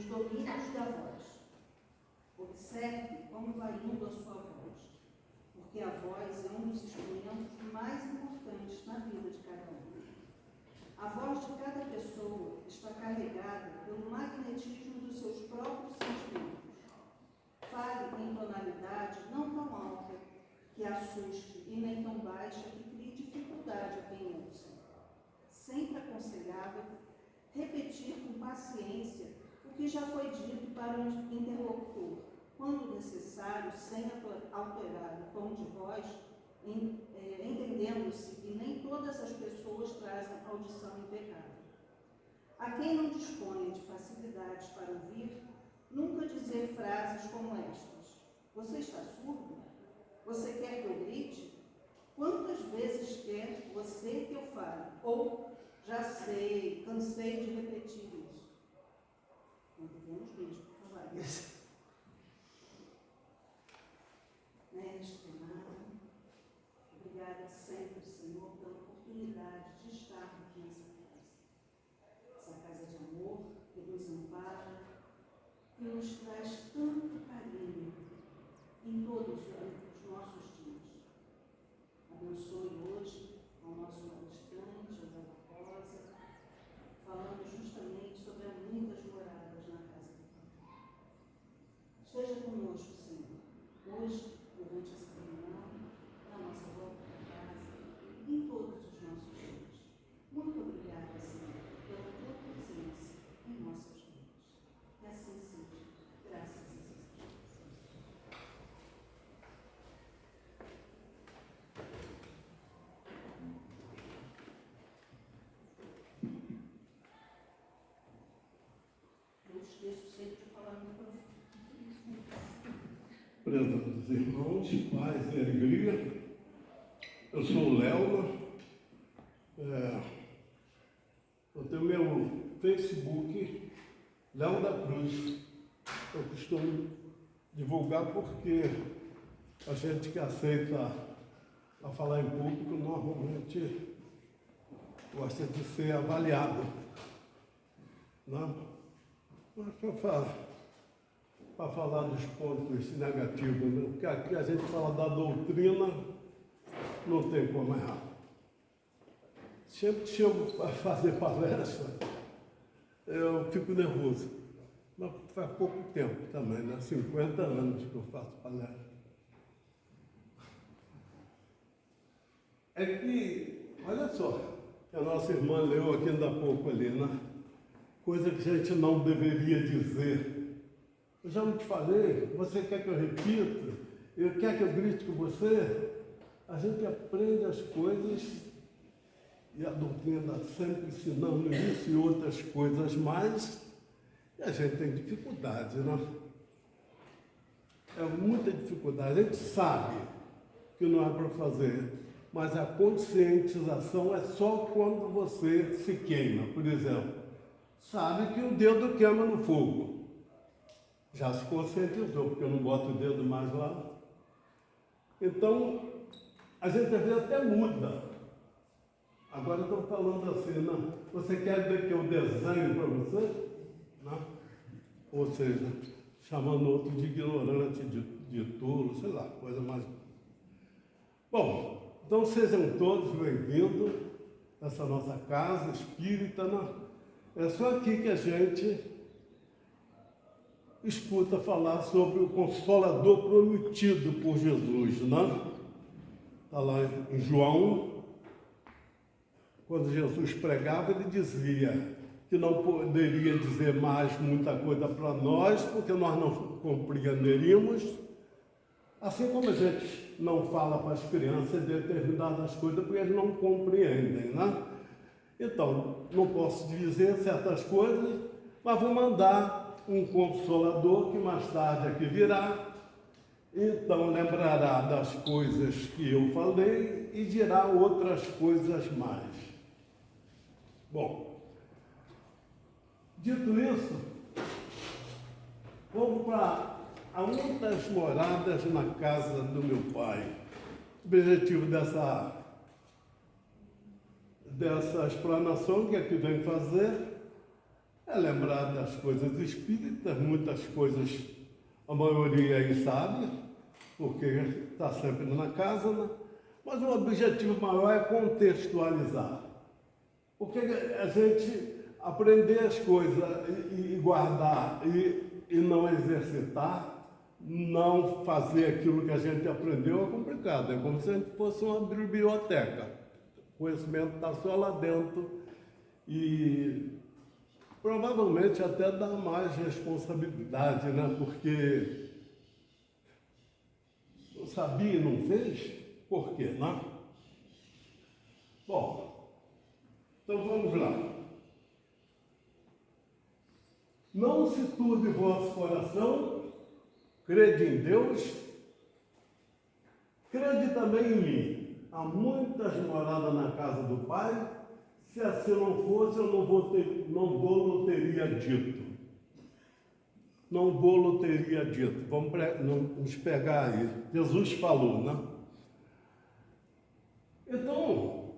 nos domínios da voz. Observe como vai indo a sua voz, porque a voz é um dos instrumentos mais importantes na vida de cada um. A voz de cada pessoa está carregada pelo magnetismo dos seus próprios sentimentos. Fale em tonalidade não tão alta que assuste e nem tão baixa que crie dificuldade a quem ouça. Sempre aconselhável repetir com paciência o que já foi dito para o interlocutor, quando necessário, sem alterar o tom de voz, entendendo-se que nem todas as pessoas trazem audição impecável. A quem não disponha de facilidades para ouvir, nunca dizer frases como estas: você está surdo? Você quer que eu grite? Quantas vezes quer você que eu fale? Ou, já sei, cansei de repetir isso. Não devemos mesmo falar isso. Mestre amado, obrigada sempre, Senhor, pela oportunidade de estarmos nessa casa. Essa casa de amor que nos ampara, que nos traz tanto carinho em todos os nossos dias. Abençoe hoje ao nosso palestrante, José Barbosa, falando justamente sobre muitas moradas na casa do Pai. Esteja conosco, Senhor, hoje, durante essa reunião, na nossa volta para casa, em todos os nossos dias. Muito obrigada, Senhor, pela tua presença em nossas vidas. Que assim seja. Graças a Deus. Eu esqueço sempre de falar no microfone. Prezados irmãos, paz e alegria, eu sou o Léo, eu tenho meu Facebook, Léo da Cruz. Eu costumo divulgar porque a gente que aceita a falar em público normalmente gosta de ser avaliado, né? Mas para falar dos pontos negativos, né? Porque aqui a gente fala da doutrina, não tem como errar. Sempre que chego para fazer palestra, eu fico nervoso. Mas faz pouco tempo também, né? 50 anos que eu faço palestra. É que, olha só, que a nossa irmã leu aqui ainda há pouco ali, né? Coisa que a gente não deveria dizer. Eu já não te falei, você quer que eu repita? Quer que eu grite com você? A gente aprende as coisas e a doutrina sempre ensinando isso e outras coisas mais, e a gente tem dificuldade, né? É muita dificuldade. A gente sabe que não é para fazer, mas a conscientização é só quando você se queima. Por exemplo, sabe que o dedo queima no fogo. Já se conscientizou, porque eu não boto o dedo mais lá. Então, a gente às vezes até muda. Agora eu estou falando assim, não, você quer ver que eu desenho para você? Não? Ou seja, chamando outro de ignorante, de tolo, sei lá, coisa mais... Bom, então sejam todos bem-vindos a essa nossa casa espírita, né? É só aqui que a gente escuta falar sobre o Consolador prometido por Jesus, né? Está lá em João, quando Jesus pregava, ele dizia que não poderia dizer mais muita coisa para nós, porque nós não compreenderíamos, assim como a gente não fala para as crianças determinadas coisas, porque eles não compreendem, né? Então, não posso dizer certas coisas, mas vou mandar um Consolador que mais tarde aqui virá, então lembrará das coisas que eu falei e dirá outras coisas mais. Bom, dito isso, vamos para muitas moradas na casa do meu pai. O objetivo dessa explanação que aqui vem fazer é lembrar das coisas espíritas, muitas coisas, a maioria aí sabe, porque está sempre na casa, né? Mas o objetivo maior é contextualizar. Porque a gente aprender as coisas e guardar e não exercitar, não fazer aquilo que a gente aprendeu é complicado. É como se a gente fosse uma biblioteca. O conhecimento está só lá dentro e provavelmente até dá mais responsabilidade, né? Porque eu sabia e não fez, por quê, né? Bom, então vamos lá. Não se turbe vosso coração, crede em Deus, crede também em mim. Há muitas moradas na casa do Pai, se assim não fosse, eu não vou teria dito. Não vou teria dito. Vamos pegar aí. Jesus falou, né? Então,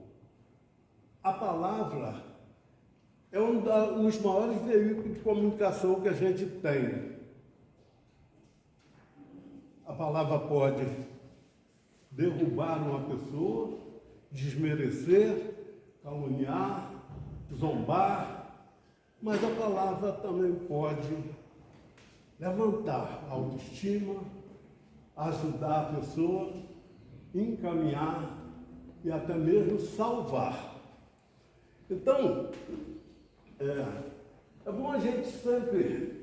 a palavra é um dos maiores veículos de comunicação que a gente tem. A palavra pode derrubar uma pessoa, desmerecer, caluniar, zombar, mas a palavra também pode levantar a autoestima, ajudar a pessoa, encaminhar e até mesmo salvar. Então, é bom a gente sempre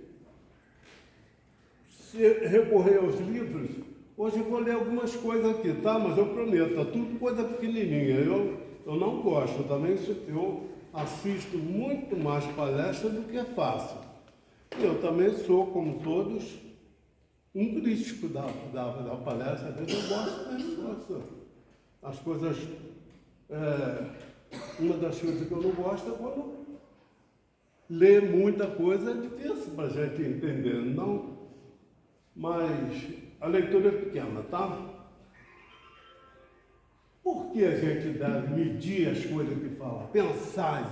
se recorrer aos livros. Hoje eu vou ler algumas coisas aqui, tá? Mas eu prometo, é tudo coisa pequenininha. Eu não gosto, também eu assisto muito mais palestras do que faço. Eu também sou, como todos, um crítico da palestra. Às vezes eu gosto, mas não gosto. As coisas... uma das coisas que eu não gosto é quando ler muita coisa é difícil para a gente entender, não? Mas a leitura é pequena, tá? Por que a gente deve medir as coisas que fala? Pensar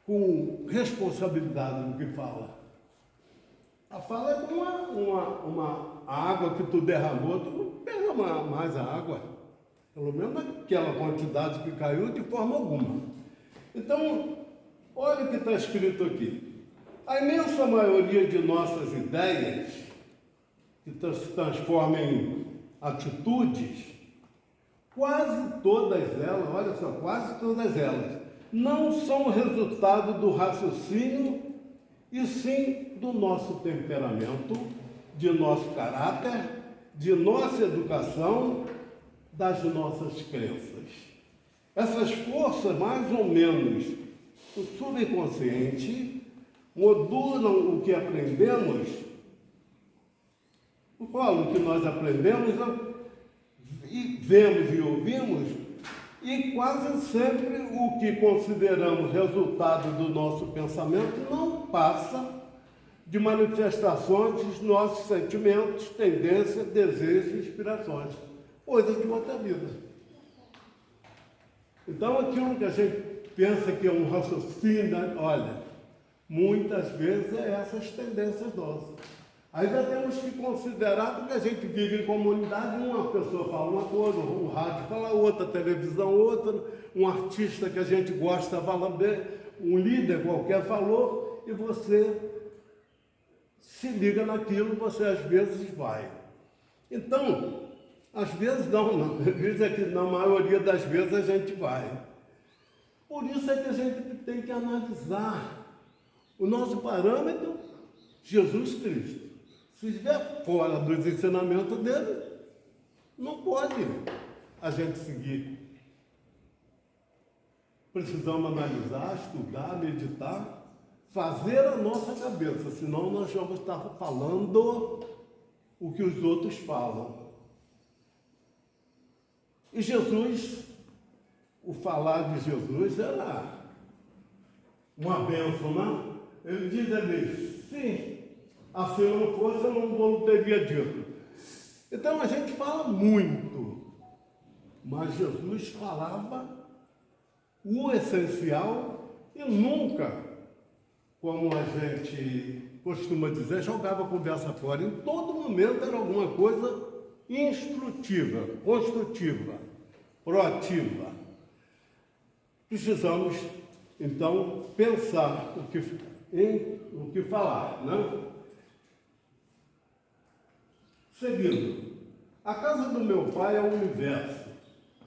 com responsabilidade no que fala. A fala é como uma água que tu derramou, tu não derrama mais a água. Pelo menos naquela quantidade que caiu, de forma alguma. Então, olha o que está escrito aqui. A imensa maioria de nossas ideias, que se transformam em atitudes, quase todas elas, olha só, quase todas elas, não são resultado do raciocínio, e sim do nosso temperamento, de nosso caráter, de nossa educação, das nossas crenças. Essas forças, mais ou menos, o subconsciente, modulam o que aprendemos. Eu falo que nós aprendemos, e vemos e ouvimos, e quase sempre o que consideramos resultado do nosso pensamento não passa de manifestações dos nossos sentimentos, tendências, desejos e inspirações. Coisa de outra vida. Então, aquilo que a gente pensa que é um raciocínio, olha, muitas vezes é essas tendências nossas. Ainda temos que considerar, porque a gente vive em comunidade, uma pessoa fala uma coisa, o rádio fala outra, a televisão outra, um artista que a gente gosta fala bem, um líder qualquer falou, e você se liga naquilo, você às vezes vai. Então, às vezes não, às vezes é que na maioria das vezes a gente vai. Por isso é que a gente tem que analisar o nosso parâmetro, Jesus Cristo. Se estiver fora dos ensinamentos dele, não pode a gente seguir. Precisamos analisar, estudar, meditar, fazer a nossa cabeça, senão nós vamos estar falando o que os outros falam. E Jesus, o falar de Jesus era uma bênção, não? Ele diz ali, sim, assim eu não fosse, eu não teria dito. Então a gente fala muito, mas Jesus falava o essencial e nunca, como a gente costuma dizer, jogava a conversa fora. Em todo momento era alguma coisa instrutiva, construtiva, proativa. Precisamos, então, pensar o que falar, né? Seguindo, a casa do meu pai é o universo.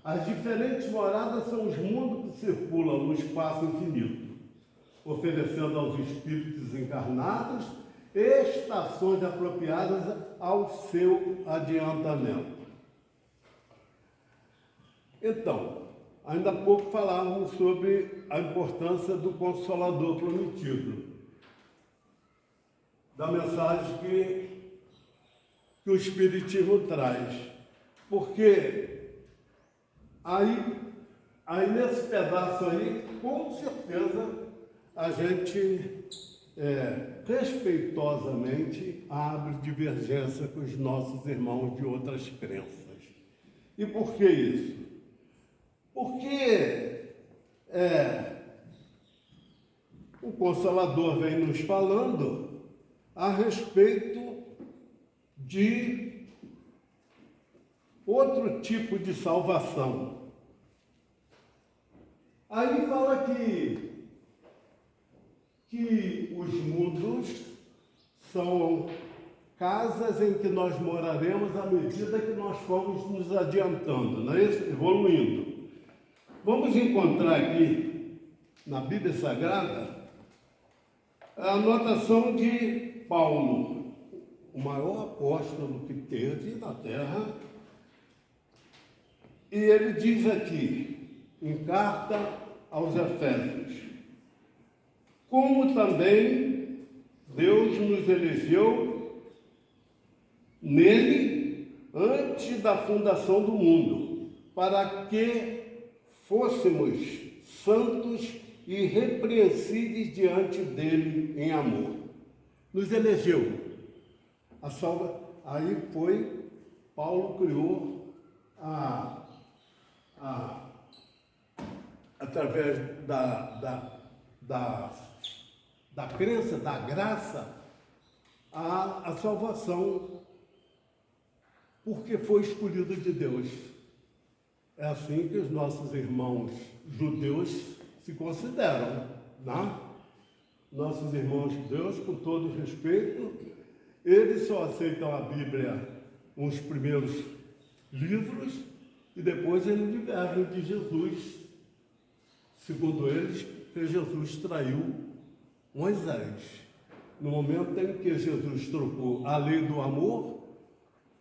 As diferentes moradas são os mundos que circulam no espaço infinito, oferecendo aos espíritos encarnados estações apropriadas ao seu adiantamento. Então, ainda há pouco falávamos sobre a importância do Consolador prometido, da mensagem que o Espiritismo traz. Porque aí nesse pedaço aí, com certeza, a gente respeitosamente abre divergência com os nossos irmãos de outras crenças. E por que isso? Porque o Consolador vem nos falando a respeito de outro tipo de salvação. Aí fala que os mundos são casas em que nós moraremos à medida que nós formos nos adiantando, não é isso? Evoluindo. Vamos encontrar aqui, na Bíblia Sagrada, a anotação de Paulo, o maior apóstolo que teve na Terra, e ele diz aqui, em carta aos Efésios, como também Deus nos elegeu nele antes da fundação do mundo, para que fôssemos santos e irrepreensíveis diante dele em amor. Nos elegeu. Aí foi, Paulo criou através da crença, da graça, a salvação, porque foi escolhido de Deus. É assim que os nossos irmãos judeus se consideram, né? Nossos irmãos judeus, com todo respeito, eles só aceitam a Bíblia, os primeiros livros, e depois eles divergem de Jesus. Segundo eles, que Jesus traiu Moisés. No momento em que Jesus trocou a lei do amor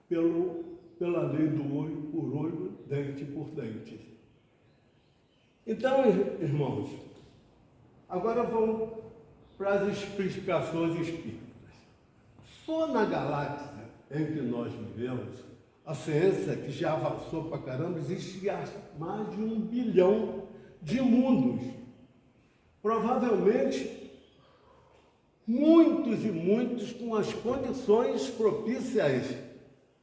pela lei do olho por olho, dente por dente. Então, irmãos, agora vamos para as explicações espíritas. Só na galáxia em que nós vivemos, a ciência, que já avançou para caramba, existe mais de 1 bilhão de mundos. Provavelmente, muitos e muitos com as condições propícias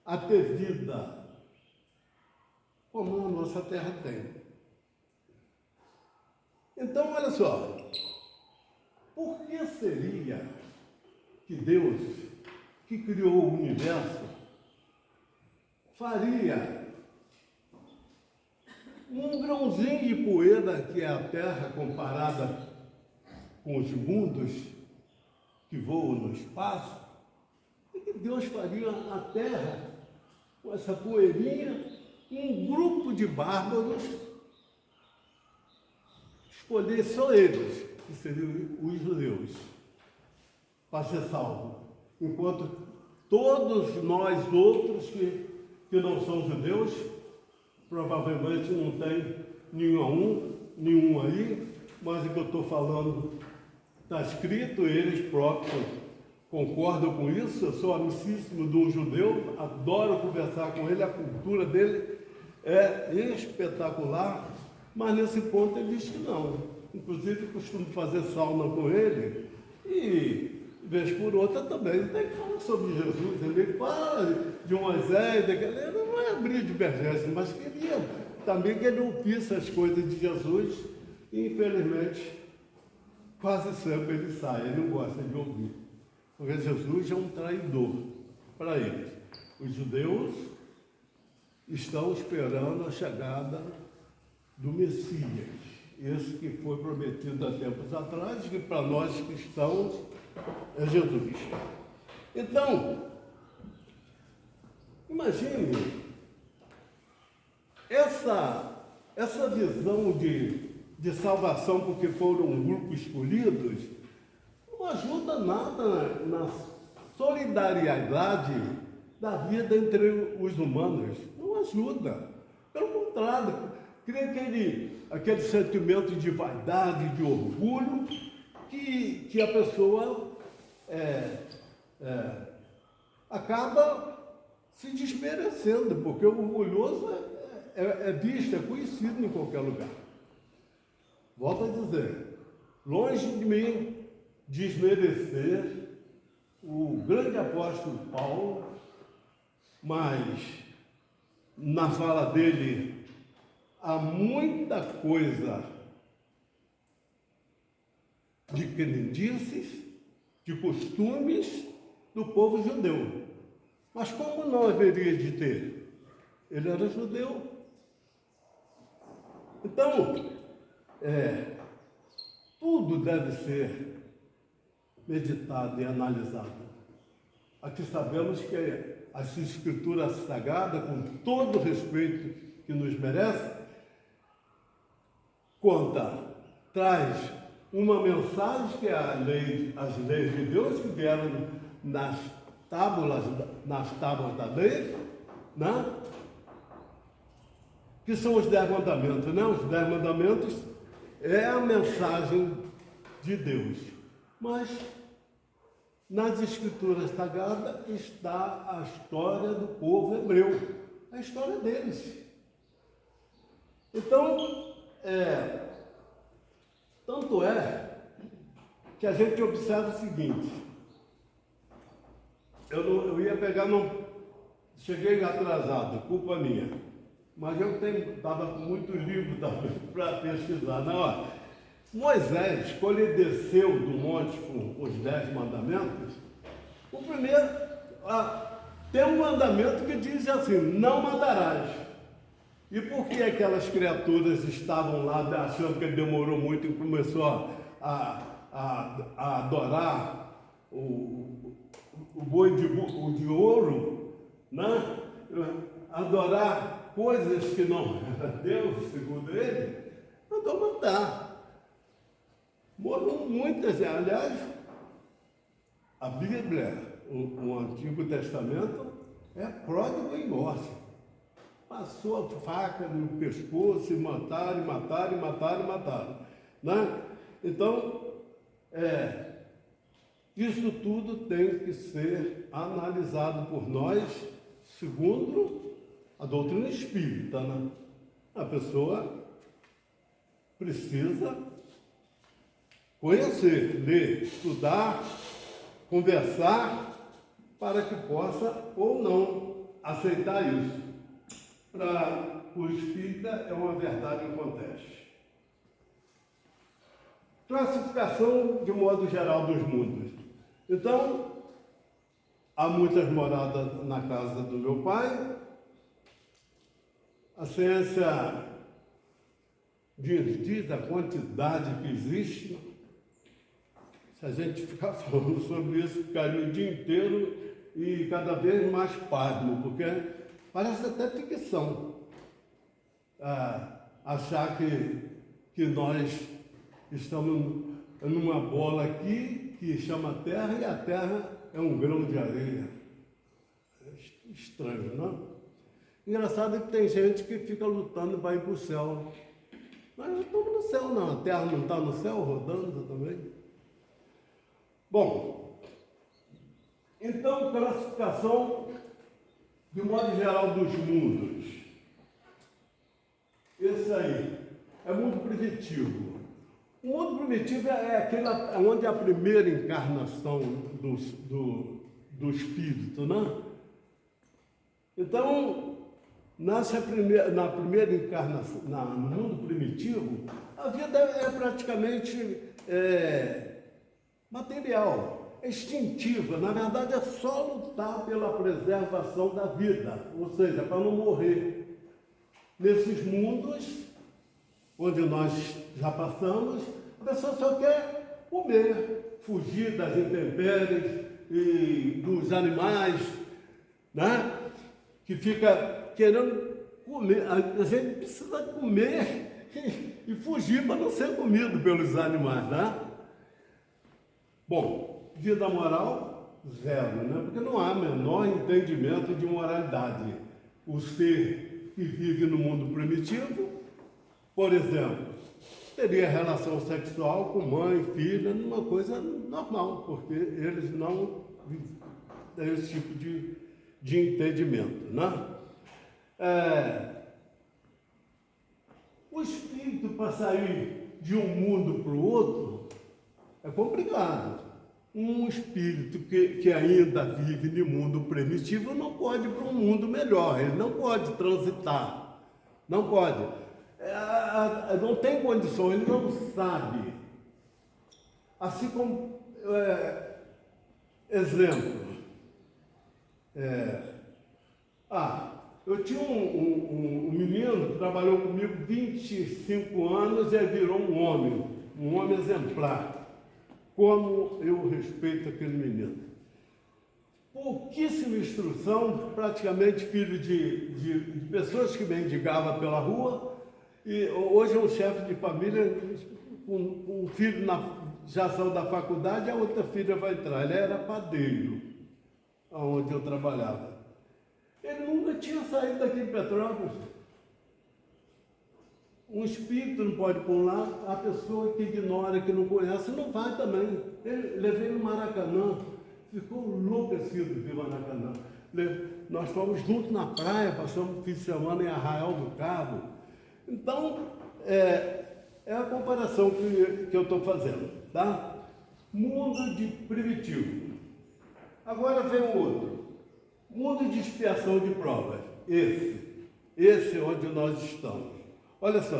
a ter vida, como a nossa Terra tem. Então, olha só, por que seria que Deus, que criou o universo, faria um grãozinho de poeira, que é a Terra, comparada com os mundos que voam no espaço? E que Deus faria a Terra, com essa poeirinha, um grupo de bárbaros, escolher só eles, que seriam os judeus, para ser salvos, enquanto todos nós outros que não são judeus, provavelmente não tem nenhum aí, mas o que eu estou falando está escrito, eles próprios concordam com isso. Eu sou amicíssimo de um judeu, adoro conversar com ele, a cultura dele é espetacular, mas nesse ponto ele diz que não. Inclusive, costumo fazer sauna com ele e, vez por outra, também tem que falar sobre Jesus. Ele fala de Moisés, ele não vai abrir divergência, mas queria também que ele ouvisse as coisas de Jesus. E, infelizmente, quase sempre ele sai, ele não gosta de ouvir. Porque Jesus é um traidor para eles. Os judeus estão esperando a chegada do Messias, esse que foi prometido há tempos atrás, que para nós cristãos é Jesus. Então, imagine essa visão de salvação porque foram um grupo escolhidos, não ajuda nada na solidariedade da vida entre os humanos. Não ajuda. Pelo contrário, cria aquele sentimento de vaidade, de orgulho, que a pessoa acaba se desmerecendo, porque o orgulhoso é visto, é conhecido em qualquer lugar. Volto a dizer, longe de mim desmerecer o grande apóstolo Paulo, mas na fala dele há muita coisa de crendices, de costumes do povo judeu. Mas como não haveria de ter? Ele era judeu. Então, tudo deve ser meditado e analisado. Aqui sabemos que as Escrituras Sagradas, com todo o respeito que nos merece, traz uma mensagem que é as leis de Deus que vieram nas tábuas da lei, né? Que são os 10 mandamentos, né? Os 10 mandamentos é a mensagem de Deus. Mas nas Escrituras Sagradas está a história do povo hebreu, a história deles. Então, tanto é que a gente observa o seguinte, eu ia pegar, cheguei atrasado, culpa minha, mas eu estava com muito livro para pesquisar. Não, Moisés, quando ele desceu do monte com os 10 mandamentos, o primeiro, tem um mandamento que diz assim, não matarás. E por que aquelas criaturas estavam lá achando que ele demorou muito e começou a adorar o boi de ouro, né? Adorar coisas que não era Deus, segundo ele, mandou matar. Morram muitas, aliás, a Bíblia, o Antigo Testamento, é pródigo em morte. Passou a faca no pescoço e mataram. Né? Então, isso tudo tem que ser analisado por nós, segundo a doutrina espírita. Né? A pessoa precisa conhecer, ler, estudar, conversar, para que possa ou não aceitar isso. Para o espírita é uma verdade inconteste. Classificação de modo geral dos mundos. Então, há muitas moradas na casa do meu pai. A ciência diz a quantidade que existe. Se a gente ficar falando sobre isso, ficaria o dia inteiro e cada vez mais pasmo, porque parece até ficção achar que nós estamos numa bola aqui que chama Terra e a Terra é um grão de areia. É estranho, não? Engraçado é que tem gente que fica lutando para ir para o céu. Nós não estamos no céu, não. A Terra não está no céu, rodando também. Bom, então, classificação de modo geral dos mundos. Esse aí é mundo primitivo. O mundo primitivo é aquele onde é a primeira encarnação do espírito, né? Então, na primeira encarnação, no mundo primitivo, a vida é praticamente material, é instintiva. Na verdade, é só lutar pela preservação da vida, ou seja, para não morrer. Nesses mundos onde nós já passamos, a pessoa só quer comer, fugir das intempéries e dos animais, né? Que fica querendo comer. A gente precisa comer e fugir para não ser comido pelos animais, né? Bom, vida moral, zero, né? Porque não há menor entendimento de moralidade. O ser que vive no mundo primitivo, por exemplo, teria relação sexual com mãe, filha, numa coisa normal, porque eles não têm esse tipo de entendimento, né? O espírito, para sair de um mundo para o outro, é complicado. Um espírito que ainda vive no mundo primitivo não pode ir para um mundo melhor, ele não pode transitar, não pode. Não tem condição, ele não sabe. Assim como, exemplo, eu tinha um menino que trabalhou comigo 25 anos e virou um homem exemplar. Como eu respeito aquele menino. Pouquíssima instrução, praticamente filho de pessoas que mendigavam pela rua, e hoje é um chefe de família, um filho já saiu da faculdade, a outra filha vai entrar. Ele era padeiro, onde eu trabalhava. Ele nunca tinha saído daqui de Petrópolis. Um espírito não pode pôr lá, a pessoa que ignora, que não conhece, não vai também. Levei no Maracanã, ficou enlouquecido de Maracanã. Nós fomos juntos na praia, passamos o fim de semana em Arraial do Cabo. Então, é a comparação que eu estou fazendo, tá? Mundo de primitivo. Agora vem o outro. Mundo de expiação de provas. Esse é onde nós estamos. Olha só,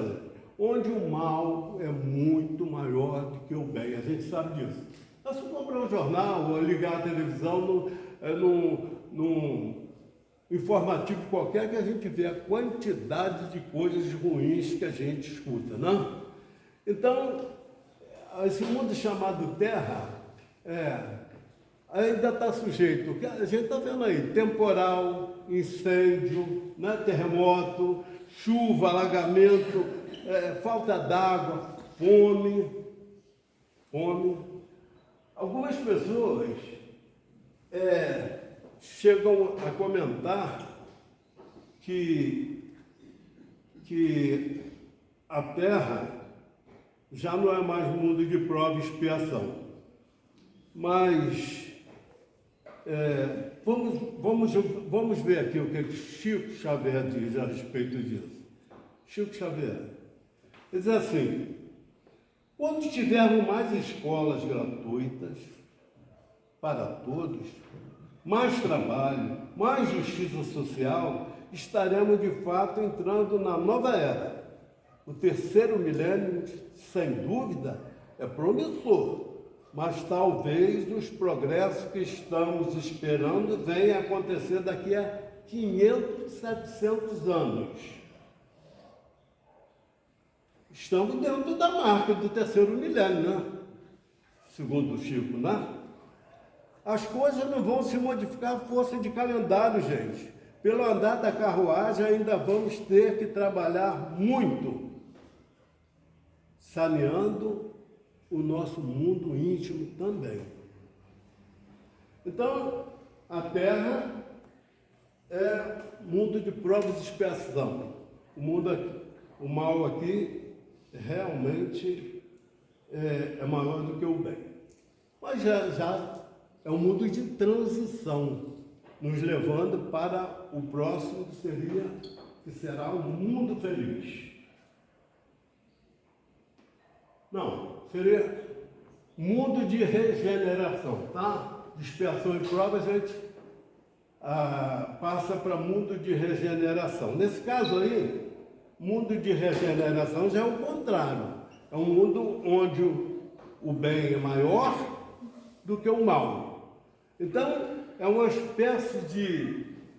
onde o mal é muito maior do que o bem, a gente sabe disso. É só comprar um jornal ou ligar a televisão num informativo qualquer que a gente vê a quantidade de coisas ruins que a gente escuta, né? Então, esse mundo chamado Terra ainda está sujeito, que a gente está vendo aí, temporal, incêndio, né? Terremoto, chuva, alagamento, falta d'água, fome. Algumas pessoas chegam a comentar que a Terra já não é mais mundo de prova e expiação. Mas vamos ver aqui o que Chico Xavier diz a respeito disso. Chico Xavier diz assim: quando tivermos mais escolas gratuitas para todos, mais trabalho, mais justiça social, estaremos de fato entrando na nova era. O terceiro milênio, sem dúvida, é promissor. Mas talvez os progressos que estamos esperando venham a acontecer daqui a 500, 700 anos. Estamos dentro da marca do terceiro milênio, né? Segundo o Chico, né? As coisas não vão se modificar à força de calendário, gente. Pelo andar da carruagem ainda vamos ter que trabalhar muito, saneando o nosso mundo íntimo também. Então, a Terra é mundo de provas e expiação. O mal aqui realmente é maior do que o bem. Mas já é um mundo de transição, nos levando para o próximo que será um mundo feliz. Não, seria mundo de regeneração, tá? De expiação e prova, a gente passa para mundo de regeneração. Nesse caso aí, mundo de regeneração já é o contrário. É um mundo onde o bem é maior do que o mal. Então, é uma espécie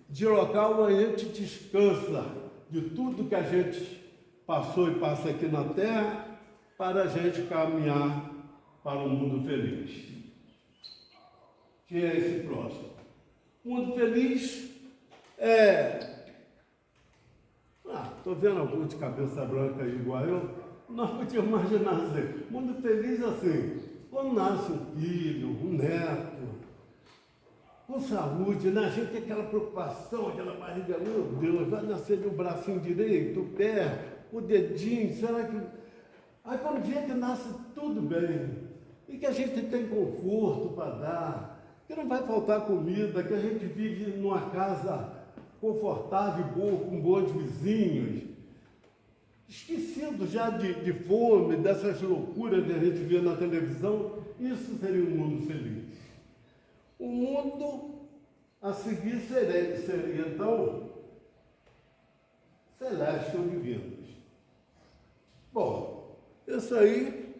de local onde a gente descansa de tudo que a gente passou e passa aqui na Terra, para a gente caminhar para um mundo feliz. Que é esse próximo. O mundo feliz é... Estou vendo algum de cabeça branca aí igual eu. Nós podíamos imaginar assim, mundo feliz assim, quando nasce um filho, um neto, com saúde, né? A gente tem aquela preocupação, aquela barriga, meu Deus, vai nascer de um bracinho direito, o pé, o dedinho, será que... Aí quando vê que nasce tudo bem, e que a gente tem conforto para dar, que não vai faltar comida, que a gente vive numa casa confortável e boa, com bons vizinhos, esquecido já de fome, dessas loucuras que a gente vê na televisão, isso seria um mundo feliz. O mundo a seguir seria então celeste ou divino. Bom, isso aí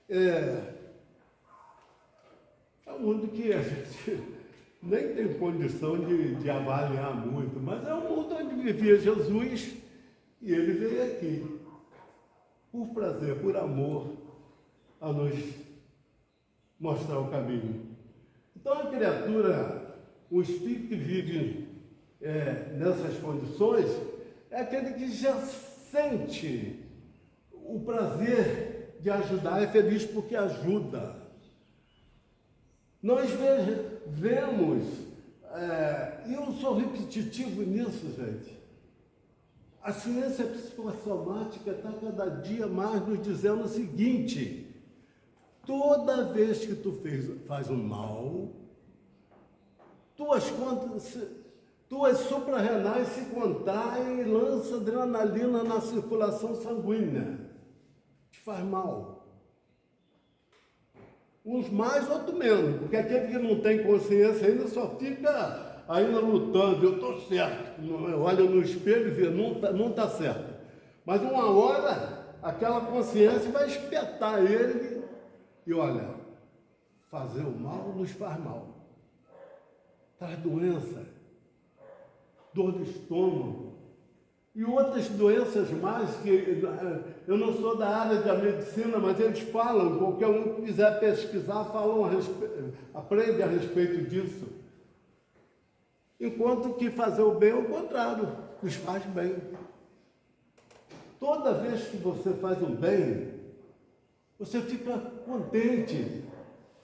é um mundo que a gente nem tem condição de avaliar muito, mas é um mundo onde vivia Jesus e ele veio aqui, por prazer, por amor, a nos mostrar o caminho. Então a criatura, o espírito que vive nessas condições, é aquele que já sente o prazer de ajudar, é feliz porque ajuda. Nós vemos, e eu sou repetitivo nisso, gente, a ciência psicossomática está cada dia mais nos dizendo o seguinte: toda vez que tu faz um mal, tuas suprarrenais se contraem e lançam adrenalina na circulação sanguínea. Te faz mal. Uns mais, outros menos, porque aquele que não tem consciência ainda só fica ainda lutando. Eu estou certo. Olha no espelho e vê, não está certo. Mas uma hora, aquela consciência vai espetar ele e olha, fazer o mal nos faz mal. Traz doença, dor de estômago e outras doenças mais que eu não sou da área da medicina, mas eles falam, qualquer um que quiser pesquisar, aprende a respeito disso. Enquanto que fazer o bem é o contrário, nos faz bem. Toda vez que você faz um bem, você fica contente,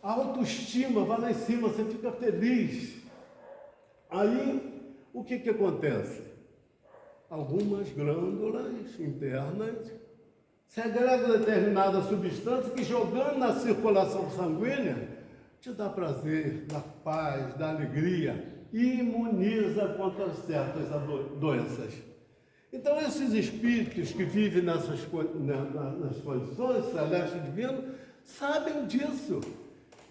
a autoestima vai lá em cima, você fica feliz. Aí, o que acontece? Algumas glândulas internas segregam determinada substância que, jogando na circulação sanguínea, te dá prazer, dá paz, dá alegria, e imuniza contra certas doenças. Então, esses espíritos que vivem nas condições celeste e divino sabem disso.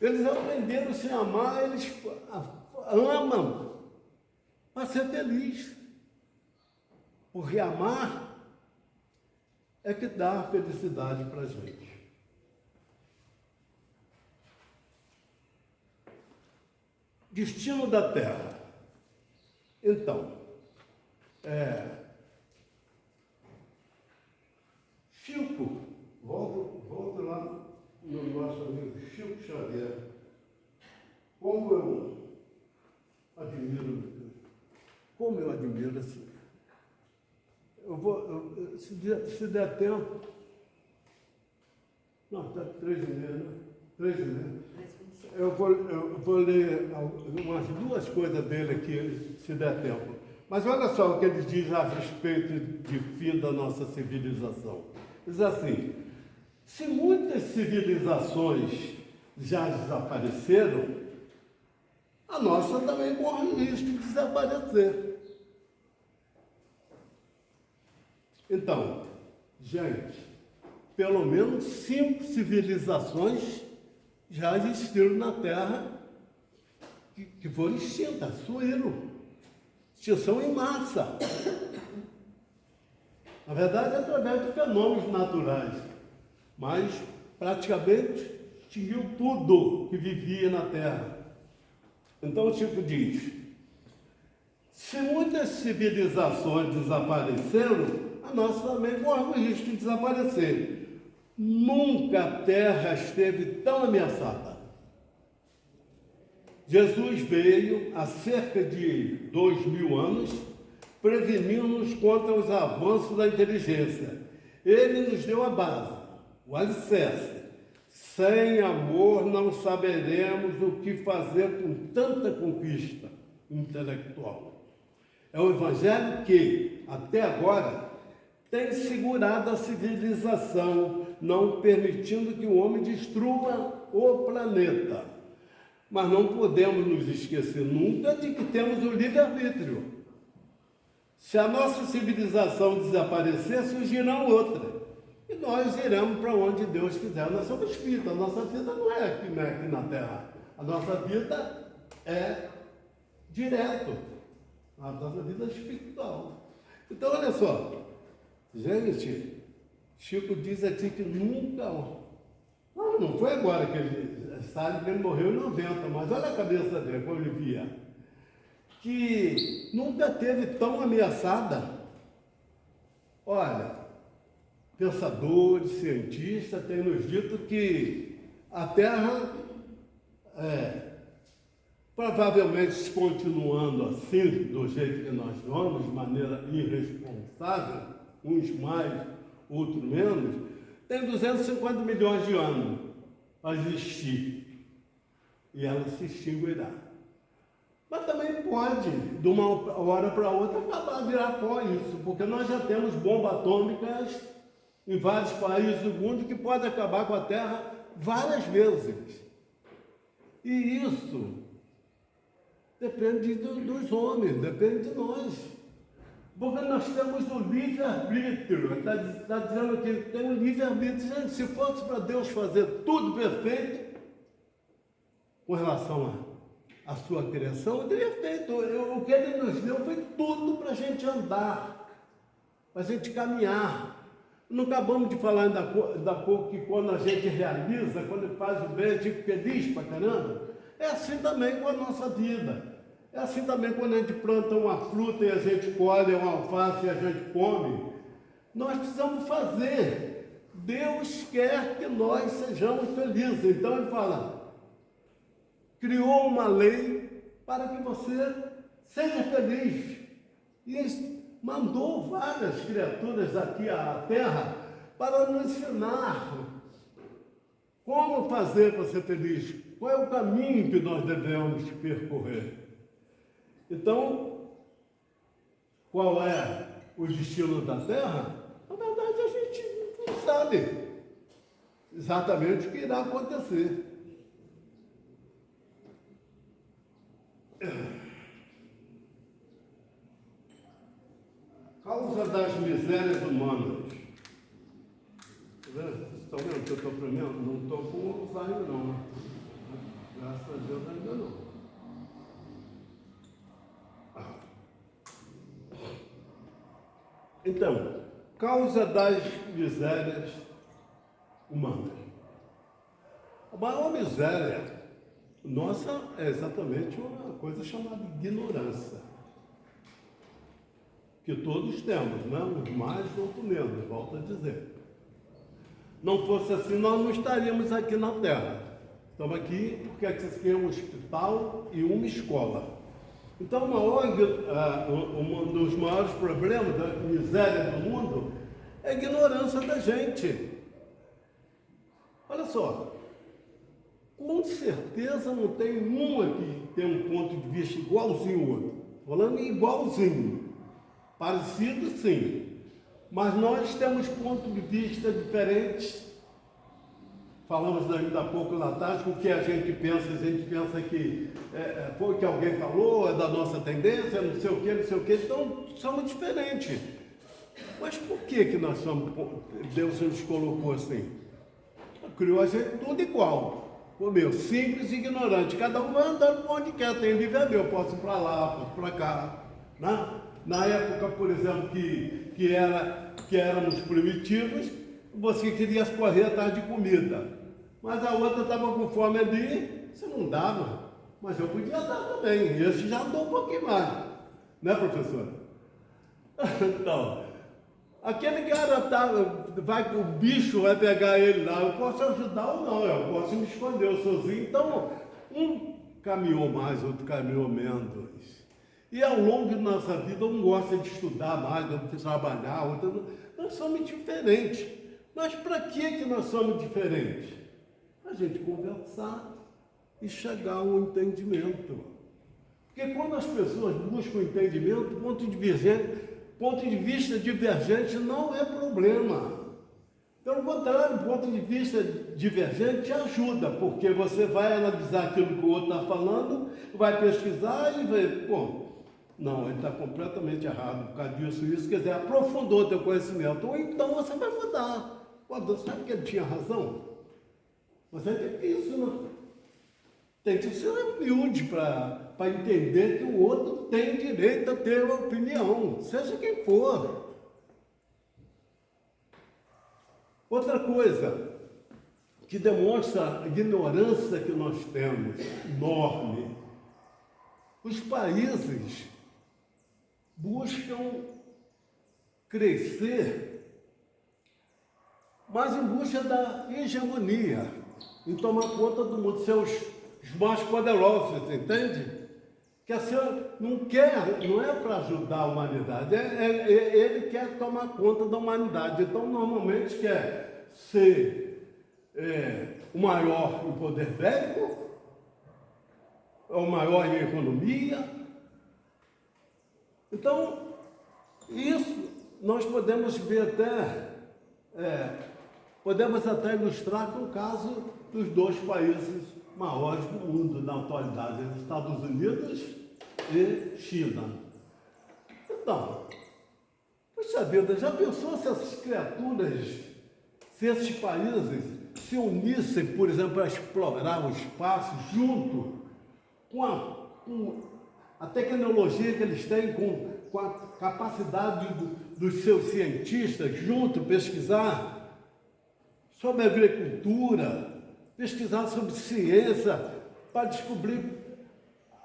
Eles aprenderam a se amar, eles amam para ser feliz. Porque amar é que dá felicidade para a gente. Destino da Terra. Então, Chico, volta lá no nosso amigo Chico Xavier. Como eu admiro esse. Se der tempo. Não, está 3h30, né? 3h30. Eu vou ler umas duas coisas dele aqui, se der tempo. Mas olha só o que ele diz a respeito de fim da nossa civilização. Diz assim: se muitas civilizações já desapareceram, a nossa também corre o risco de desaparecer. Então, gente, pelo menos 5 civilizações já existiram na Terra que foram extintas, suíram. Extinção em massa. Na verdade, através de fenômenos naturais, mas praticamente extinguiu tudo que vivia na terra. Então o Chico diz, se muitas civilizações desapareceram, a nossa também corre o risco de desaparecer. Nunca a terra esteve tão ameaçada. Jesus veio há cerca de 2000 anos prevenir-nos contra os avanços da inteligência. Ele nos deu a base, o alicerce. Sem amor não saberemos o que fazer com tanta conquista intelectual. É o Evangelho que, até agora, tem segurado a civilização, não permitindo que o homem destrua o planeta. Mas não podemos nos esquecer nunca de que temos o livre-arbítrio. Se a nossa civilização desaparecer, surgirão outra. E nós iremos para onde Deus quiser. Nós somos espíritos, a nossa vida não é aqui na Terra. A nossa vida é direto. A nossa vida é espiritual. Então, olha só. Gente, Chico diz aqui que nunca... Não foi agora que ele sabe que ele morreu em 90, mas olha a cabeça dele, como ele via. Que nunca teve tão ameaçada. Olha, pensadores, cientistas têm nos dito que a Terra, provavelmente continuando assim, do jeito que nós vamos, de maneira irresponsável, uns mais, outros menos, tem 250 milhões de anos para existir. E ela se extinguirá. Mas também pode, de uma hora para outra, acabar virar pó isso, porque nós já temos bombas atômicas em vários países do mundo que podem acabar com a Terra várias vezes. E isso depende dos homens, depende de nós. Porque nós temos o livre-arbítrio. Está dizendo que tem um livre-arbítrio. Gente, se fosse para Deus fazer tudo perfeito, com relação à sua criação, ele teria feito. O que ele nos deu foi tudo para a gente andar, para a gente caminhar. Não acabamos de falar ainda há pouco que quando a gente realiza, quando faz o bem, a gente feliz para caramba. É assim também com a nossa vida. É assim também quando a gente planta uma fruta e a gente colhe uma alface e a gente come. Nós precisamos fazer. Deus quer que nós sejamos felizes. Então ele fala, criou uma lei para que você seja feliz. E mandou várias criaturas aqui à Terra para nos ensinar como fazer para ser feliz. Qual é o caminho que nós devemos percorrer? Então, qual é o destino da Terra? Na verdade, a gente não sabe exatamente o que irá acontecer. Causa das misérias humanas. Estão vendo que eu estou premiando? Não estou com Alzheimer, não. Graças a Deus ainda não. Então, causa das misérias humanas. A maior miséria nossa é exatamente uma coisa chamada ignorância. Que todos temos, né? Uns mais, outros menos, volto a dizer. Não fosse assim, nós não estaríamos aqui na Terra. Estamos aqui porque aqui tem um hospital e uma escola. Então, um dos maiores problemas da miséria do mundo é a ignorância da gente. Olha só, com certeza não tem uma que tem um ponto de vista igualzinho ao outro. Falando em igualzinho, parecido sim, mas nós temos pontos de vista diferentes. Falamos ainda há pouco lá atrás, o que a gente pensa que foi o que alguém falou, é da nossa tendência, não sei o que, então somos diferentes. Mas por que nós somos, Deus nos colocou assim? Criou a gente tudo igual, simples e ignorante, cada um vai andando por onde quer, tem livre-arbítrio, eu posso ir para lá, posso para cá, né? Na época, por exemplo, que éramos primitivos, você queria correr atrás de comida. mas a outra estava com fome ali, você não dava. Mas eu podia dar também, esse já andou um pouquinho mais, né, professor? Então, aquele cara o bicho vai pegar ele lá, eu posso ajudar ou não, eu posso me esconder sozinho. Então, um caminhou mais, outro caminhou menos. E ao longo de nossa vida, um gosta de estudar mais, outro de trabalhar, outro... Nós somos diferentes. Mas para que nós somos diferentes? A gente conversar e chegar a um entendimento. Porque quando as pessoas buscam entendimento, ponto de vista divergente não é problema. Pelo contrário, o ponto de vista divergente ajuda, porque você vai analisar aquilo que o outro está falando, vai pesquisar e vai, não, ele está completamente errado por causa disso, isso, quer dizer, aprofundou o teu conhecimento, ou então você vai mudar. Você sabe que ele tinha razão? Você tem que isso, não? Tem que ser humilde para entender que o outro tem direito a ter uma opinião, seja quem for. Outra coisa que demonstra a ignorância que nós temos, enorme, os países buscam crescer, mas em busca da hegemonia, em tomar conta do mundo, ser os mais poderosos, entende? Não é para ajudar a humanidade, ele quer tomar conta da humanidade, então normalmente quer ser o maior em poder bélico, o maior em economia. Então, isso nós podemos ver podemos até ilustrar com o caso dos dois países maiores do mundo na atualidade, Estados Unidos e China. Então, puxa vida, já pensou se essas criaturas, se esses países se unissem, por exemplo, para explorar o espaço junto com a tecnologia que eles têm, com a capacidade dos seus cientistas junto, pesquisar sobre agricultura, pesquisar sobre ciência, para descobrir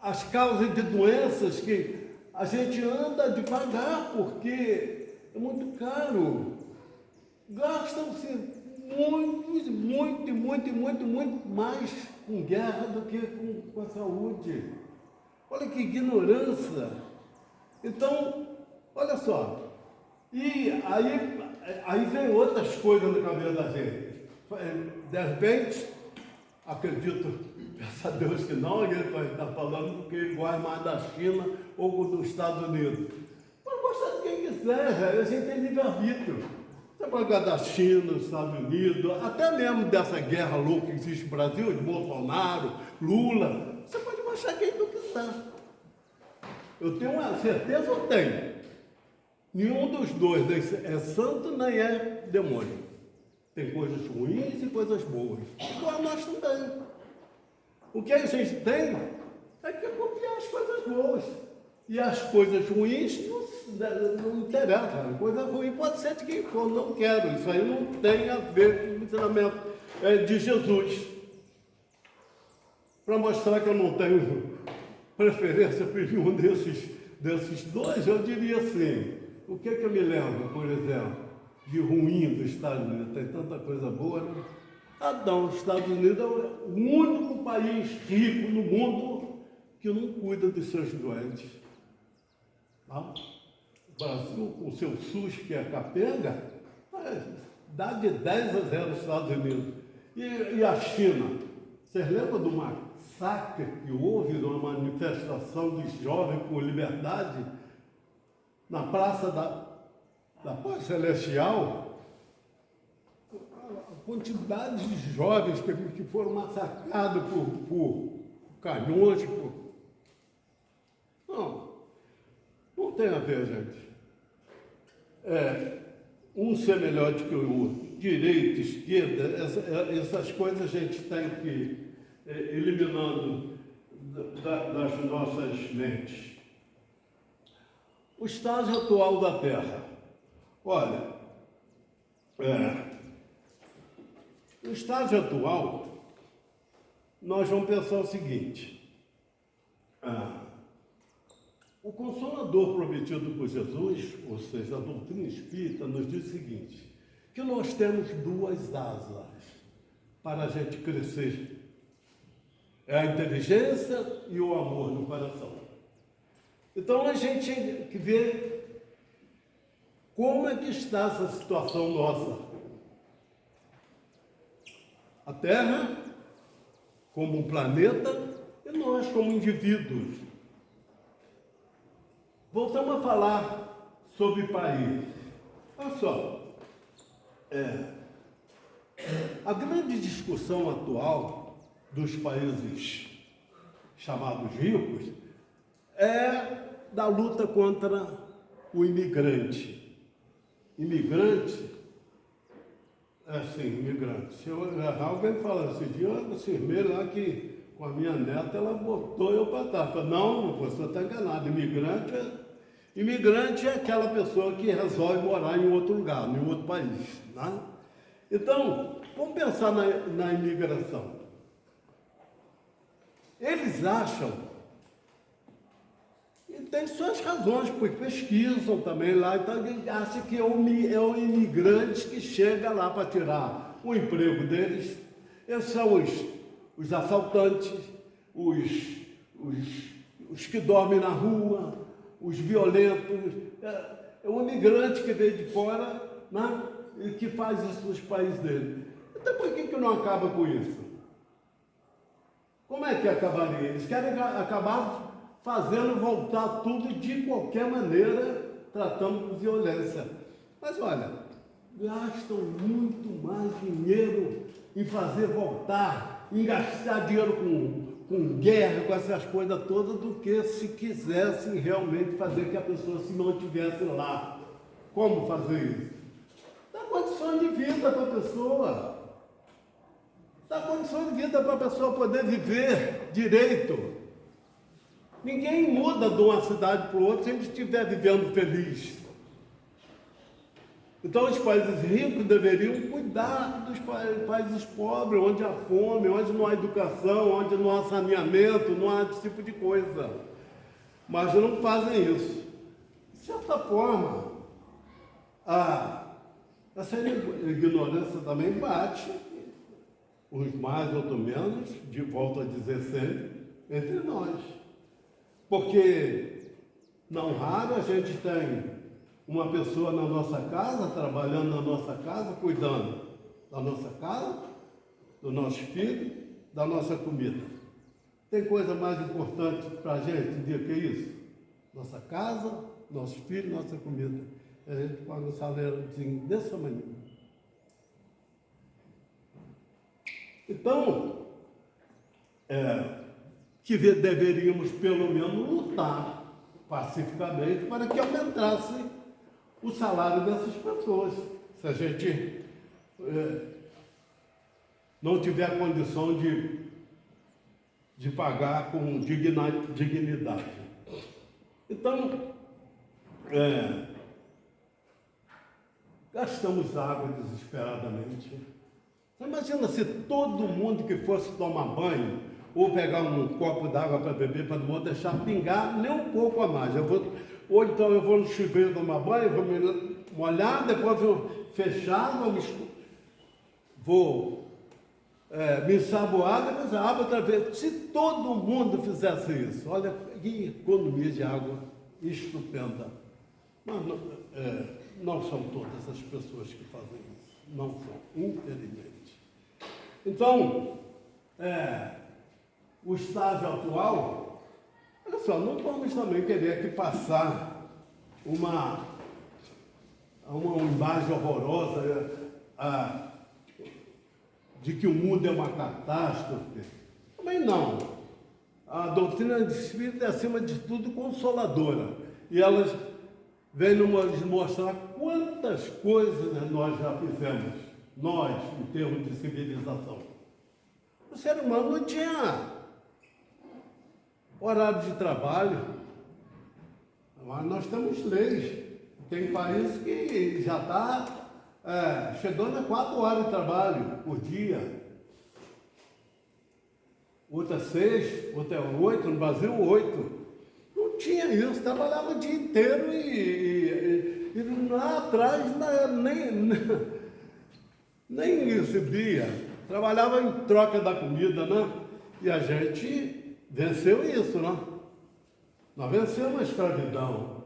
as causas de doenças que a gente anda devagar, porque é muito caro. Gastam-se muito mais com guerra do que com a saúde. Olha que ignorância. Então, olha só. E aí vem outras coisas na cabeça da gente. De repente, acredito, peço a Deus que não, ele vai estar falando porque ele gosta mais da China ou dos Estados Unidos. Pode gostar de quem quiser, a gente tem livre-arbítrio. Você pode gostar da China, dos Estados Unidos, até mesmo dessa guerra louca que existe no Brasil, de Bolsonaro, Lula. Você pode gostar de quem tu quiser. Eu tenho uma certeza, eu tenho. Nenhum dos dois é santo nem é demônio. Tem coisas ruins e coisas boas. Igual nós também. O que a gente tem é que copiar as coisas boas. E as coisas ruins não interessam. A coisa ruim pode ser de quem for, não quero. Isso aí não tem a ver com o ensinamento de Jesus. Para mostrar que eu não tenho preferência por nenhum desses dois, eu diria assim, o que eu me lembro, por exemplo, de ruim dos Estados Unidos? Tem tanta coisa boa, né? Os Estados Unidos é o único país rico no mundo que não cuida dos seus doentes. Tá? O Brasil, com o seu SUS, que é capenga, dá de 10-0 aos Estados Unidos. E a China? Vocês lembram do massacre que houve numa manifestação dos jovens por liberdade na Praça da Paz Celestial? A quantidade de jovens que foram massacrados por canhões. Não tem a ver, gente. Um ser melhor do que o outro. Direita, esquerda, essas coisas a gente tem que ir eliminando das nossas mentes. O estágio atual da Terra. Olha, No estágio atual, nós vamos pensar o seguinte: o Consolador prometido por Jesus, ou seja, a doutrina espírita, nos diz o seguinte, que nós temos duas asas para a gente crescer. É a inteligência e o amor no coração. Então a gente tem que ver como é que está essa situação nossa. A Terra como um planeta e nós como indivíduos. Voltamos a falar sobre país. Olha só, a grande discussão atual dos países chamados ricos é da luta contra o imigrante. Imigrante, imigrante. Alguém fala assim, eu cismei lá que com a minha neta ela botou eu para trás. Falei, não, você está enganado. Imigrante é aquela pessoa que resolve morar em outro lugar, em outro país. Né? Então, vamos pensar na imigração. Eles acham, e tem suas razões, porque pesquisam também lá, então eles acham que é o imigrante que chega lá para tirar o emprego deles. Esses são os assaltantes, os que dormem na rua, os violentos. É um imigrante que veio de fora, né, e que faz isso nos países dele. Então por que não acaba com isso? Como é que acabaria? Eles querem acabar fazendo voltar tudo de qualquer maneira, tratando com violência. Mas olha, gastam muito mais dinheiro em fazer voltar, em gastar dinheiro com guerra, com essas coisas todas, do que se quisessem realmente fazer que a pessoa se mantivesse lá. Como fazer isso? Dá condições de vida para a pessoa. Dá condições de vida para a pessoa poder viver direito. Ninguém muda de uma cidade para outra se ele estiver vivendo feliz. Então os países ricos deveriam cuidar dos países pobres, onde há fome, onde não há educação, onde não há saneamento, não há esse tipo de coisa. Mas não fazem isso. De certa forma, essa ignorância também bate, uns mais, outros menos, de volta a dizer sempre, entre nós. Porque, não raro, a gente tem uma pessoa na nossa casa, trabalhando na nossa casa, cuidando da nossa casa, do nosso filho, da nossa comida. Tem coisa mais importante para a gente do que isso? Nossa casa, nosso filho, nossa comida. A gente paga um saláriozinho dessa maneira. Então, que deveríamos pelo menos lutar pacificamente para que aumentasse o salário dessas pessoas. Se a gente não tiver condição de pagar com dignidade. Então, gastamos água desesperadamente. Você imagina se todo mundo que fosse tomar banho, ou pegar um copo d'água para beber, para não vou deixar pingar nem um pouco a mais. Ou então eu vou no chuveiro tomar banho, vou me molhar, depois vou fechar, vou me ensaboar, depois a água outra vez. Se todo mundo fizesse isso, olha que economia de água estupenda. Mas não são todas as pessoas que fazem isso. Não são, infelizmente. Então, o estágio atual, olha só, não vamos também querer que passar uma imagem horrorosa de que o mundo é uma catástrofe. Também não. A doutrina espírita é, acima de tudo, consoladora. E elas vêm nos mostrar quantas coisas nós já fizemos, nós, em termos de civilização. O ser humano não tinha horário de trabalho, mas nós temos leis. Tem países que já está chegando a 4 horas de trabalho por dia. Outra 6, outra 8, no Brasil 8. Não tinha isso, trabalhava o dia inteiro e lá atrás nem recebia. Trabalhava em troca da comida, né? E a gente venceu isso, né? Nós vencemos a escravidão.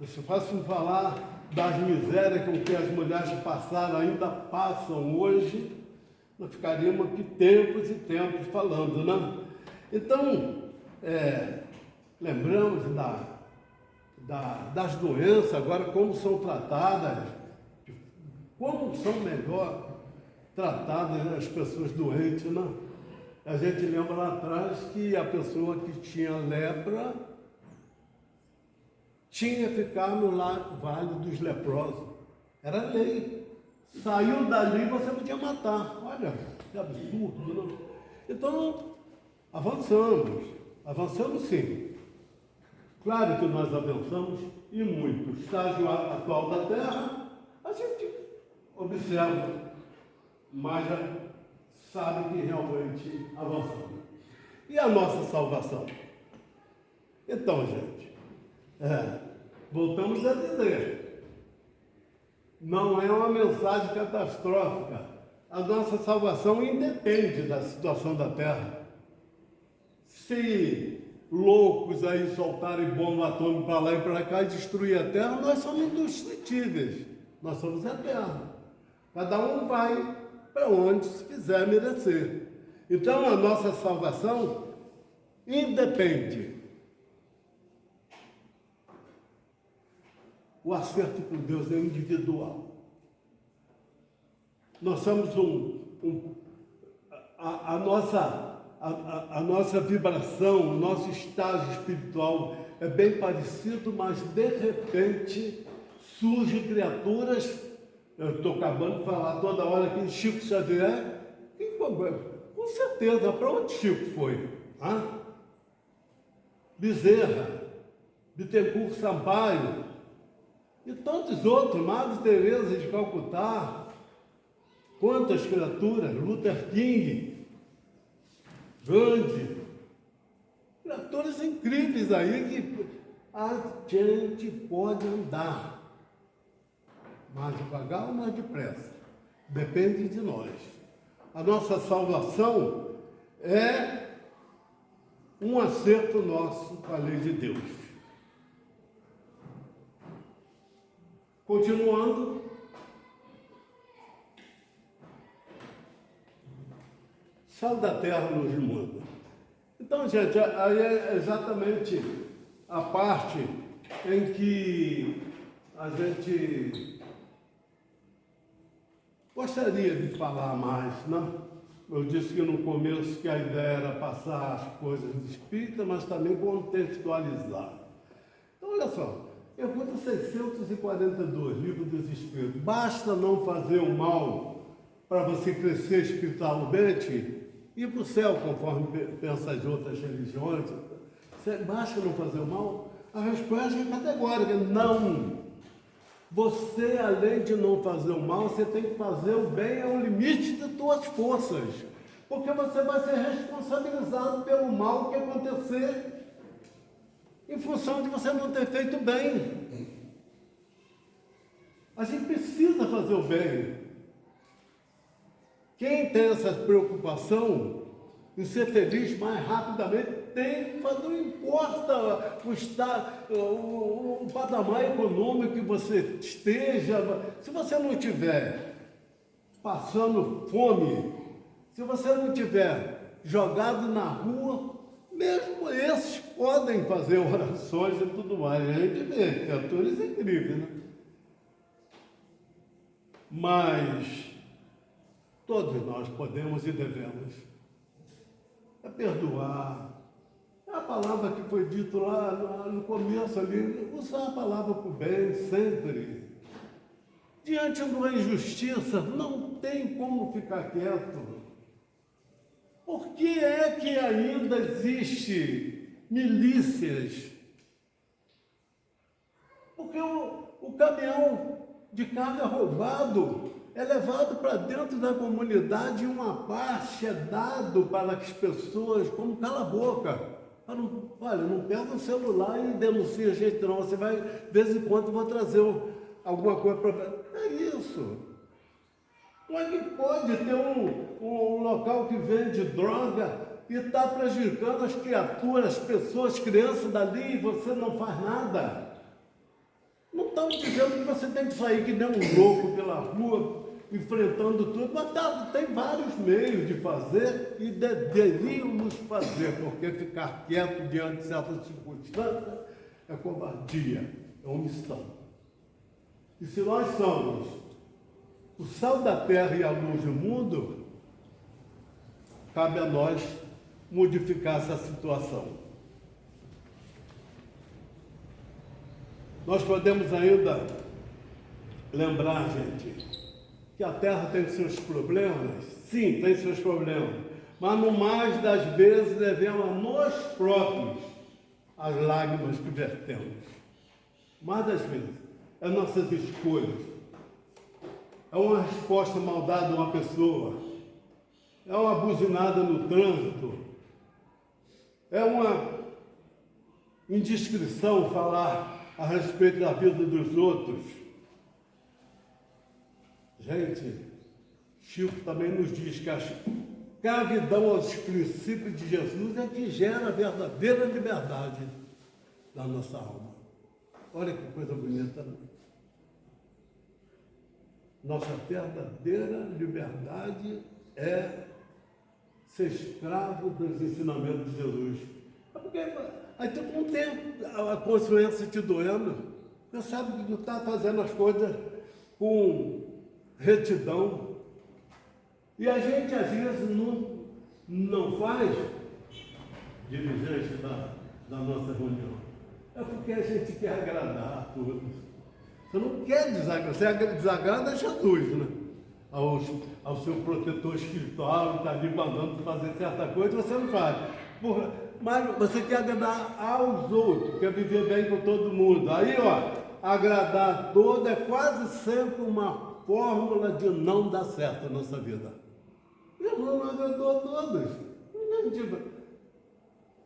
Se fôssemos falar das misérias com que as mulheres passaram, ainda passam hoje, nós ficaríamos aqui tempos e tempos falando, né? Então, lembramos das doenças, agora como são tratadas, como são melhor tratadas as pessoas doentes, né? A gente lembra lá atrás que a pessoa que tinha lepra tinha que ficar no Vale dos Leprosos. Era lei. Saiu dali, você podia matar. Olha, que absurdo, não? Então, avançamos sim. Claro que nós avançamos e muito. O estágio atual da Terra, a gente observa, mas já sabe que realmente avançamos. E a nossa salvação? Então, gente, voltamos a dizer, não é uma mensagem catastrófica. A nossa salvação independe da situação da Terra. Se loucos aí soltarem bomba atômica para lá e para cá e destruir a Terra, nós somos indestrutíveis. Nós somos eternos. Cada um vai para onde se fizer merecer. Então, a nossa salvação independe. O acerto com Deus é individual. Nós somos a nossa vibração, o nosso estágio espiritual é bem parecido, mas de repente surgem criaturas. Eu estou acabando de falar toda hora que Chico Xavier, com certeza, para onde Chico foi? Bezerra, Bittencourt Sampaio e tantos outros, Madre Teresa de Calcutá. Quantas criaturas, Luther King, Gandhi, criaturas incríveis aí que a gente pode andar mais devagar ou mais depressa, depende de nós. A nossa salvação é um acerto nosso com a lei de Deus. Continuando, sal da terra nos manda. Então, gente, aí é exatamente a parte em que a gente gostaria de falar mais, né? Eu disse que no começo que a ideia era passar as coisas espíritas, mas também contextualizar. Então, olha só, pergunta 642, Livro dos Espíritos. Basta não fazer o mal para você crescer espiritualmente e ir para o céu, conforme pensam as outras religiões? Basta não fazer o mal? A resposta é categórica, não. Você, além de não fazer o mal, você tem que fazer o bem ao limite de suas forças. Porque você vai ser responsabilizado pelo mal que acontecer em função de você não ter feito bem. A gente precisa fazer o bem. Quem tem essa preocupação em ser feliz mais rapidamente tem que fazer, não importa o patamar econômico que você esteja, se você não estiver passando fome, se você não estiver jogado na rua, mesmo esses podem fazer orações e tudo mais. A gente vê criaturas incríveis, né? Mas todos nós podemos e devemos perdoar. É a palavra que foi dito lá no começo ali, usar a palavra para o bem sempre. Diante de uma injustiça, não tem como ficar quieto. Por que é que ainda existe milícias? Porque o caminhão de carro é roubado, é levado para dentro da comunidade e uma parte é dado para as pessoas, como cala a boca. Olha, não pega o celular e denuncia a gente não, você vai, de vez em quando, vou trazer alguma coisa para... É isso. Como é que pode ter um local que vende droga e está prejudicando as criaturas, as pessoas, crianças dali e você não faz nada? Não estamos dizendo que você tem que sair que nem um louco pela rua, enfrentando tudo, mas tem vários meios de fazer e deveríamos fazer, porque ficar quieto diante de certas circunstâncias é covardia, é omissão. E se nós somos o sal da terra e a luz do mundo, cabe a nós modificar essa situação. Nós podemos ainda lembrar, gente, que a terra tem seus problemas. Sim, tem seus problemas. Mas no mais das vezes devemos a nós próprios as lágrimas que vertemos. Mais das vezes, é nossas escolhas. É uma resposta mal dada a uma pessoa. É uma buzinada no trânsito. É uma indiscrição falar a respeito da vida dos outros. Gente, Chico também nos diz que a escravidão aos princípios de Jesus é que gera a verdadeira liberdade da nossa alma. Olha que coisa bonita. Nossa verdadeira liberdade é ser escravo dos ensinamentos de Jesus. Porque aí tu não tem a consciência te doendo. Você sabe que não está fazendo as coisas com retidão. E a gente às vezes não faz, dirigente da nossa reunião. É porque a gente quer agradar a todos. Você não quer desagradar, você desagrada a Jesus, né? Ao seu protetor espiritual, que está ali mandando fazer certa coisa, você não faz. Mas você quer agradar aos outros, quer viver bem com todo mundo. Aí, agradar a todos é quase sempre uma fórmula de não dar certo na nossa vida. Jesus não agradou a todos.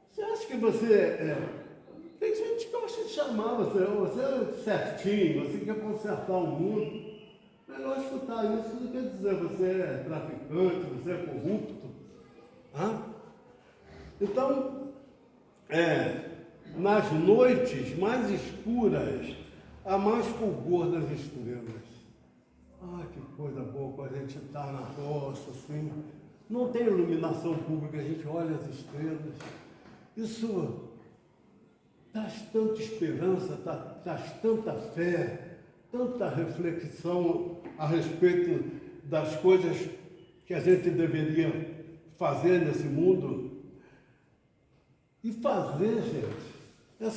Você acha que você tem gente que gosta de chamar você é certinho, você quer consertar o mundo. Melhor escutar isso do que dizer você é traficante, você é corrupto. Então, nas noites mais escuras, há mais fulgor das estrelas. Que coisa boa quando a gente está na roça, assim. Não tem iluminação pública, a gente olha as estrelas. Isso traz tanta esperança, traz tanta fé, tanta reflexão a respeito das coisas que a gente deveria fazer nesse mundo. E fazer, gente,